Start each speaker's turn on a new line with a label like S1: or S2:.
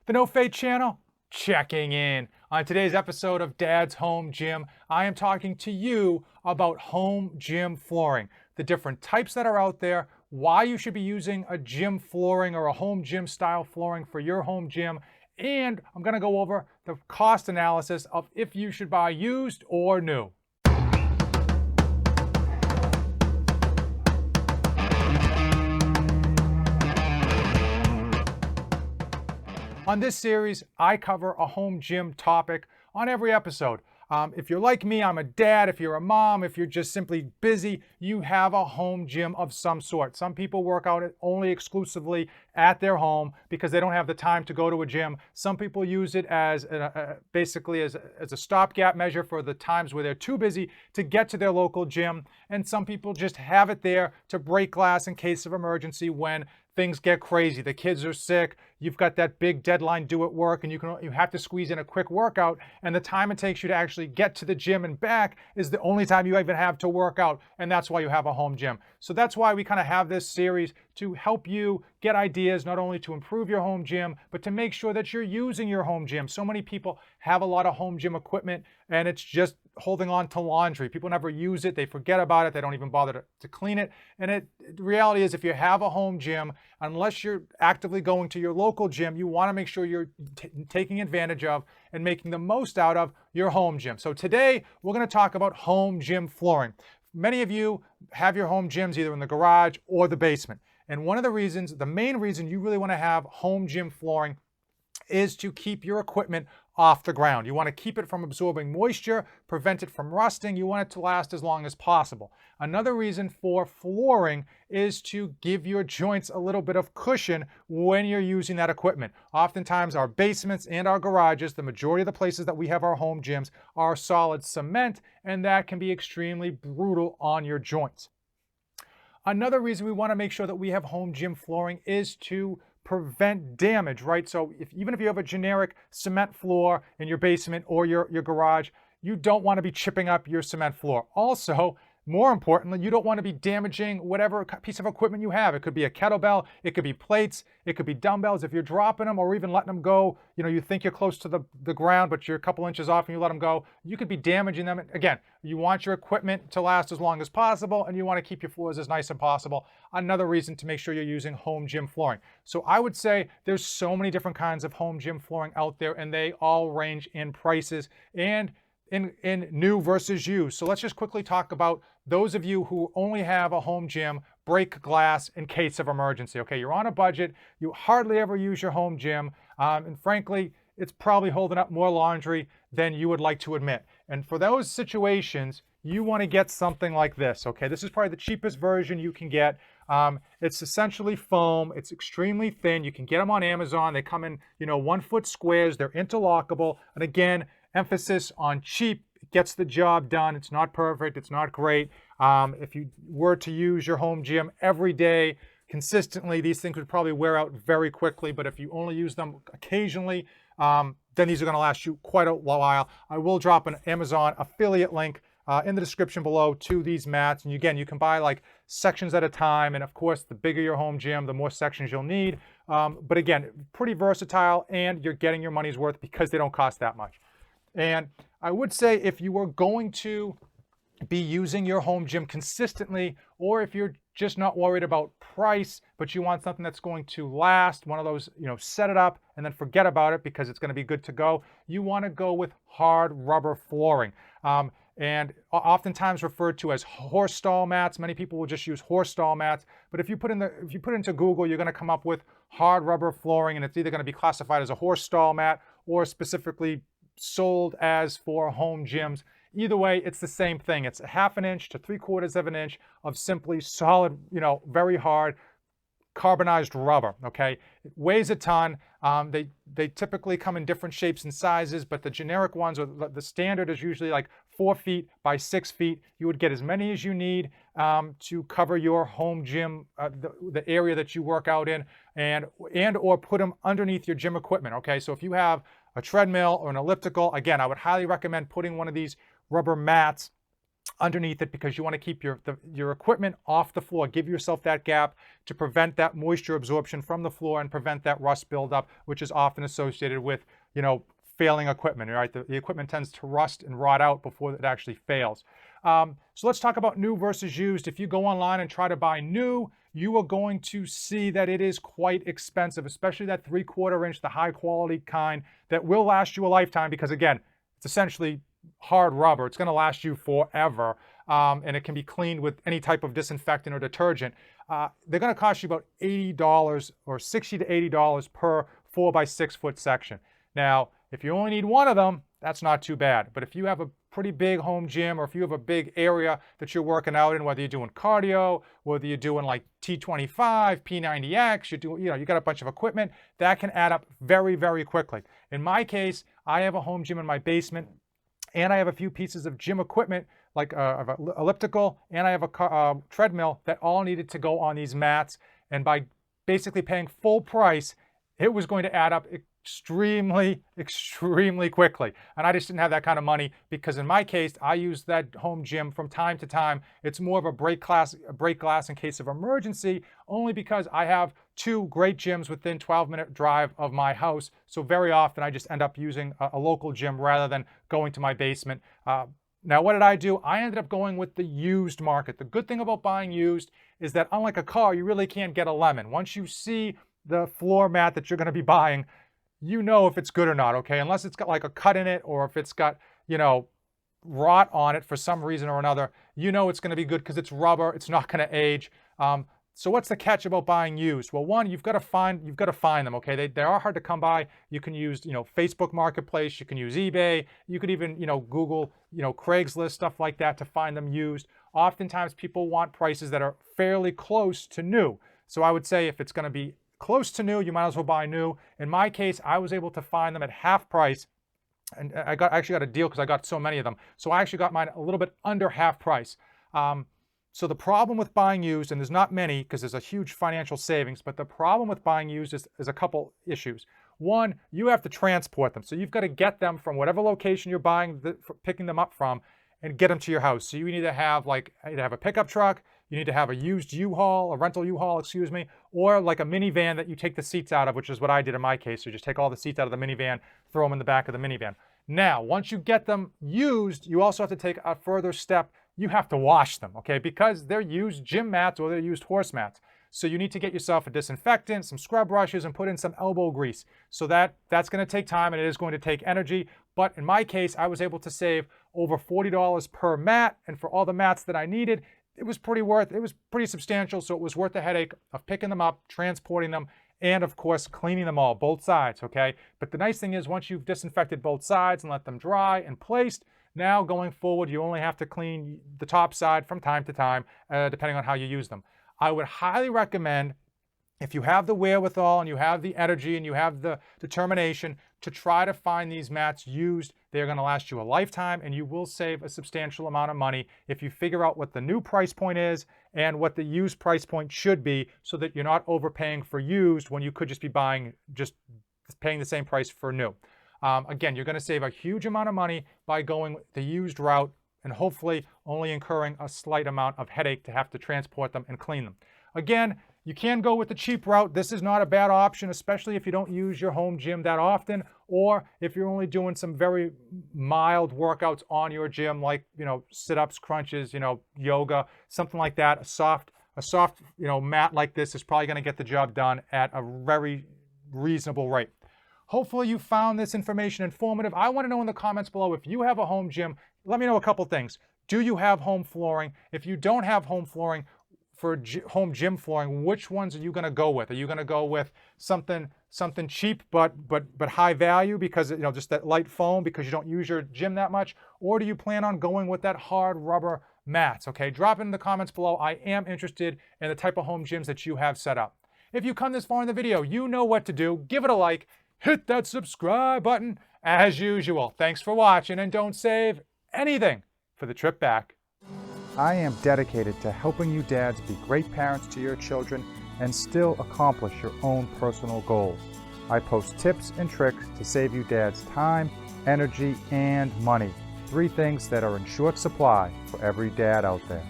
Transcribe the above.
S1: The No Fate channel, checking in. On today's episode of Dad's Home Gym, I am talking to you about home gym flooring, the different types that are out there, why you should be using a gym flooring or a home gym style flooring for your home gym, and I'm going to go over the cost analysis of if you should buy used or new. On this series, I cover a home gym topic on every episode. If you're like me, I'm a dad. If you're a mom, if you're just simply busy, you have a home gym of some sort. Some people work out only exclusively at their home because they don't have the time to go to a gym. Some people use it as basically as a stopgap measure for the times where they're too busy to get to their local gym. And some people just have it there to break glass in case of emergency when things get crazy. The kids are sick. You've got that big deadline due at work, and you have to squeeze in a quick workout. And the time it takes you to actually get to the gym and back is the only time you even have to work out. And that's why you have a home gym. So that's why we kind of have this series to help you get ideas not only to improve your home gym, but to make sure that you're using your home gym. So many people have a lot of home gym equipment, and it's just holding on to laundry. People never use it. They forget about it. They don't even bother to clean it. And the reality is, if you have a home gym, unless you're actively going to your local gym, you want to make sure you're taking advantage of and making the most out of your home gym. So today, we're going to talk about home gym flooring. Many of you have your home gyms either in the garage or the basement. And one of the reasons, the main reason you really want to have home gym flooring is to keep your equipment off the ground. You want to keep it from absorbing moisture, prevent it from rusting. You want it to last as long as possible. Another reason for flooring is to give your joints a little bit of cushion when you're using that equipment. Oftentimes our basements and our garages, the majority of the places that we have our home gyms, are solid cement, and that can be extremely brutal on your joints. Another reason we want to make sure that we have home gym flooring is to prevent damage, right? So even if you have a generic cement floor in your basement or your garage, you don't want to be chipping up your cement floor. Also, more importantly, you don't want to be damaging whatever piece of equipment you have. It could be a kettlebell, it could be plates, it could be dumbbells. If you're dropping them or even letting them go, you think you're close to the ground, but you're a couple inches off and you let them go, you could be damaging them. Again, you want your equipment to last as long as possible, and you want to keep your floors as nice as possible. Another reason to make sure you're using home gym flooring. So I would say there's so many different kinds of home gym flooring out there, and they all range in prices and in new versus used. So let's just quickly talk about those of you who only have a home gym, break glass in case of emergency. Okay, you're on a budget, you hardly ever use your home gym, and frankly, it's probably holding up more laundry than you would like to admit. And for those situations, you want to get something like this. Okay, this is probably the cheapest version you can get. It's essentially foam. It's extremely thin. You can get them on Amazon. They come in, 1 foot squares. They're interlockable. And again, emphasis on cheap. It gets the job done. It's not perfect. It's not great. If you were to use your home gym every day consistently, these things would probably wear out very quickly. But if you only use them occasionally, then these are going to last you quite a while. I will drop an Amazon affiliate link in the description below to these mats. And again, you can buy like sections at a time. And of course, the bigger your home gym, the more sections you'll need. But again, pretty versatile, and you're getting your money's worth because they don't cost that much. And I would say if you were going to be using your home gym consistently, or if you're just not worried about price, but you want something that's going to last, one of those, set it up and then forget about it because it's going to be good to go, you want to go with hard rubber flooring. And oftentimes referred to as horse stall mats. Many people will just use horse stall mats, but if you put into Google, you're going to come up with hard rubber flooring, and it's either going to be classified as a horse stall mat or specifically sold as for home gyms. Either way, it's the same thing. It's 1/2 inch to 3/4 of an inch of simply solid, very hard carbonized rubber. Okay, it weighs a ton. They typically come in different shapes and sizes, but the generic ones, or the standard, is usually like 4 feet by 6 feet. You would get as many as you need to cover your home gym, the area that you work out in, and or put them underneath your gym equipment. Okay, so if you have a treadmill or an elliptical, again, I would highly recommend putting one of these rubber mats underneath it because you want to keep your equipment off the floor. Give yourself that gap to prevent that moisture absorption from the floor and prevent that rust buildup, which is often associated with, failing equipment, right? The equipment tends to rust and rot out before it actually fails. So let's talk about new versus used. If you go online and try to buy new, you are going to see that it is quite expensive, especially that 3/4 inch, the high quality kind that will last you a lifetime because, again, it's essentially hard rubber. It's going to last you forever, and it can be cleaned with any type of disinfectant or detergent. They're going to cost you about $80 or $60 to $80 per 4x6 foot section. Now, if you only need one of them, that's not too bad. But if you have a pretty big home gym, or if you have a big area that you're working out in, whether you're doing cardio, whether you're doing like T25, P90X, you got a bunch of equipment, that can add up very, very quickly. In my case, I have a home gym in my basement, and I have a few pieces of gym equipment, like an elliptical, and I have a treadmill that all needed to go on these mats. And by basically paying full price, it was going to add up extremely, extremely quickly. And I just didn't have that kind of money because in my case, I use that home gym from time to time. It's more of a break glass in case of emergency, only because I have 2 great gyms within 12-minute drive of my house. So very often I just end up using a local gym rather than going to my basement. Now, what did I do? I ended up going with the used market. The good thing about buying used is that unlike a car, you really can't get a lemon. Once you see the floor mat that you're going to be buying, you know if it's good or not, okay? Unless it's got like a cut in it or if it's got, rot on it for some reason or another, you know it's going to be good because it's rubber, it's not going to age. So what's the catch about buying used? Well, one, you've got to find them, okay? They are hard to come by. You can use, Facebook Marketplace, you can use eBay, you could even, Google, Craigslist, stuff like that to find them used. Oftentimes people want prices that are fairly close to new. So I would say if it's going to be close to new, you might as well buy new. In my case, I was able to find them at half price, and I actually got a deal because I got so many of them. So I actually got mine a little bit under half price. So the problem with buying used, and there's not many because there's a huge financial savings, but the problem with buying used is a couple issues. One, you have to transport them. So you've got to get them from whatever location you're picking them up from and get them to your house. So you need to have a pickup truck, you need to have a used U-Haul, a rental U-Haul, or like a minivan that you take the seats out of, which is what I did in my case. So just take all the seats out of the minivan, throw them in the back of the minivan. Now, once you get them used, you also have to take a further step. You have to wash them, okay? Because they're used gym mats or they're used horse mats. So you need to get yourself a disinfectant, some scrub brushes, and put in some elbow grease. So that's going to take time and it is going to take energy. But in my case, I was able to save over $40 per mat. And for all the mats that I needed, it was pretty substantial. So it was worth the headache of picking them up, transporting them, and of course, cleaning them all, both sides, okay? But the nice thing is once you've disinfected both sides and let them dry and placed, now going forward, you only have to clean the top side from time to time, depending on how you use them. I would highly recommend, if you have the wherewithal and you have the energy and you have the determination to try to find these mats used. They're going to last you a lifetime and you will save a substantial amount of money if you figure out what the new price point is and what the used price point should be so that you're not overpaying for used when you could just be paying the same price for new. Again, you're going to save a huge amount of money by going the used route and hopefully only incurring a slight amount of headache to have to transport them and clean them. Again, you can go with the cheap route. This is not a bad option, especially if you don't use your home gym that often, or if you're only doing some very mild workouts on your gym, like, sit-ups, crunches, yoga, something like that. A soft, mat like this is probably going to get the job done at a very reasonable rate. Hopefully you found this information informative. I want to know in the comments below, if you have a home gym, let me know a couple things. Do you have home flooring? If you don't have home flooring, for home gym flooring, which ones are you going to go with? Are you going to go with something cheap but high value because just that light foam because you don't use your gym that much, or do you plan on going with that hard rubber mats? Okay, drop it in the comments below. I am interested in the type of home gyms that you have set up. If you come this far in the video, you know what to do. Give it a like, hit that subscribe button as usual. Thanks for watching, and don't save anything for the trip back. I am dedicated to helping you dads be great parents to your children and still accomplish your own personal goals. I post tips and tricks to save you dads time, energy, and money. 3 things that are in short supply for every dad out there.